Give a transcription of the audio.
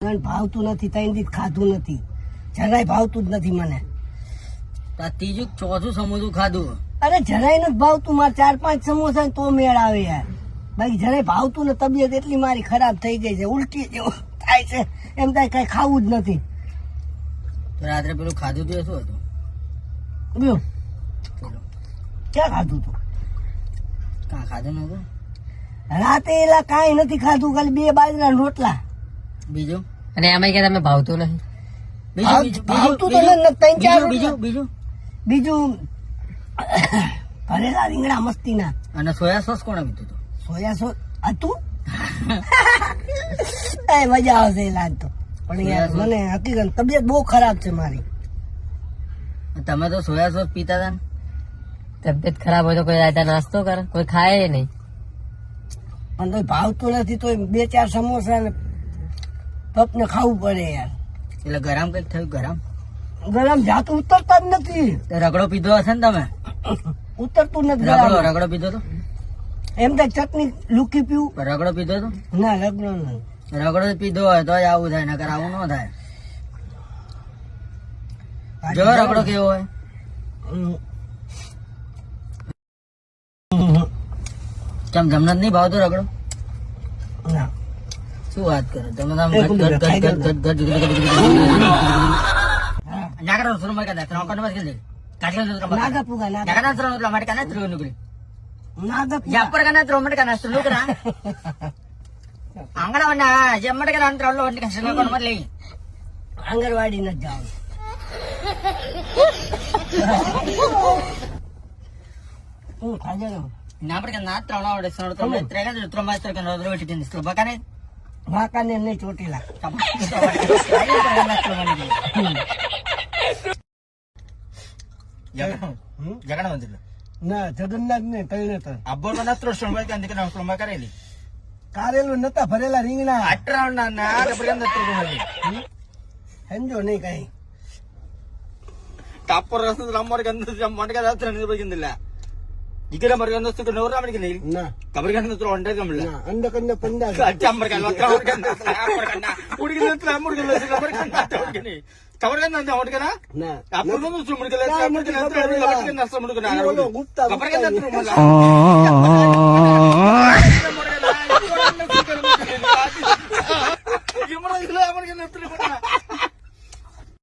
ભાવતું નથી, ત્રણ દી ખાધું નથી, જરાય ભાવતું જ નથી મને. ત્રીજું ચોથું સમોસું ખાધું. અરે જરાય નથી ભાવતું, મારે 4-5 સમોસા ને તો મેળ આવે યાર. બાકી જરાય ભાવતું ને તબિયત એટલી મારી ખરાબ થઈ ગઈ છે, ઉલટી જેવું થાય છે, એમ થાય કઈ ખાવું જ નથી. તો રાત્રે પેલું ખાધું તો શું હતું? બીજું ક્યાં ખાધું તું? કાં ખાધું નતું? રાતે એલા કાંઈ નથી ખાધું, ખાલી 2 બાજરા રોટલા. બીજું? અને આમાં કે તમે ભાવતું નહીં? ભાવતું તો નથી, 3-4 બીજું બીજું બીજું ભરેલા રીંગણા મસ્તીના. અને સોયા સોસ કોણે પીધું હતું? સોયા સોસ હતું. એ મજા આવશે એ લાગ તો, પણ યાર મને હકીકત તબિયત બહુ ખરાબ છે મારી. તમે તો સોયા સોસ પીતા હતા ને? તબિયત ખરાબ હોય તો કોઈ રાતે નાસ્તો કરે, કોઈ ખાય નહીં. પણ તો ભાવતું નથી, તો 2-4 સમોસા ને પપને ખાવું પડે યાર. એટલે ગરમ કઈક થયું? ગરમ જાતું ઉતરતા જ નથી. તો રગડો પીધો હશે ને તમે? ઉતરતું નથી. રગડો પીધો તો? એમ તો ચટણી લૂકી પીવું. રગડો પીધો તો? ના રગડો નહીં. રગડો પીધો હોય તો આવું થાય, નકર આવું ન થાય. જો રગડો કેવો હોય. કેમ જમણા જ નહીં ભાવતો રગડો? ના શું વાત કરો તમે? ના કરો સુરમ કદા ત્રણ માં કે નાગા પુગા નાગા નાગા ત્રણ એટલા માટે કાના ત્રણ નીકળી નાગા યાપર કાના ત્રણ માટે કાના સુરુ કરા આંગણવાડી જમટ કાના ત્રણ લો એટલે કશું કોણ મત લઈ આંગણવાડી ન જાવ. હું ખાજે ના પડે ના ત્રણ આવડે ત્રણ ત્રણ ત્રણ માં ત્રણ રોજ વેઠી દીધી સ્લો બકાને વાકાને નહીં ચોટીલા. જગણ મંદિર ના જગન્નાથ ને કઈ અબ્બોર માં ત્રણ સ્લો માં કરેલી કારેલું નતા ભરેલા રીંગણા અઠરા ના સમજો નહીં કઈ ಟಾಪರ್ ನಮ್ಮವ್ರ ಗಂಧ ಮಟಕ ಹತ್ರ ನಿಲ್ಬೇಕಿಂದಿಲ್ಲ ಈಗ ಮರ ಗಂಧಸ್ತು ನೂರ ಮಣಿಗೆ ના ಕಬರಿ ಗಂಧ ಹತ್ರ ಒಂದೇ ಗಮಲ અંડ કંદ પંડા ಅಚ್ಚಂಬರ್ ಗಂಧ ಹುಡುಗಿನ ಹತ್ರ ಹುಡುಗಿನ ಹುಡುಗಿನಿ ಕಬರಿ ಗಂಧ ಅಂತ ಹುಡುಗನ ના ಅಪ್ಪನ ಮುಡುಗಲ ಮುಡುಗನ ગુપ્તા ಕಬರಿ ಗಂಧ ಹತ್ರ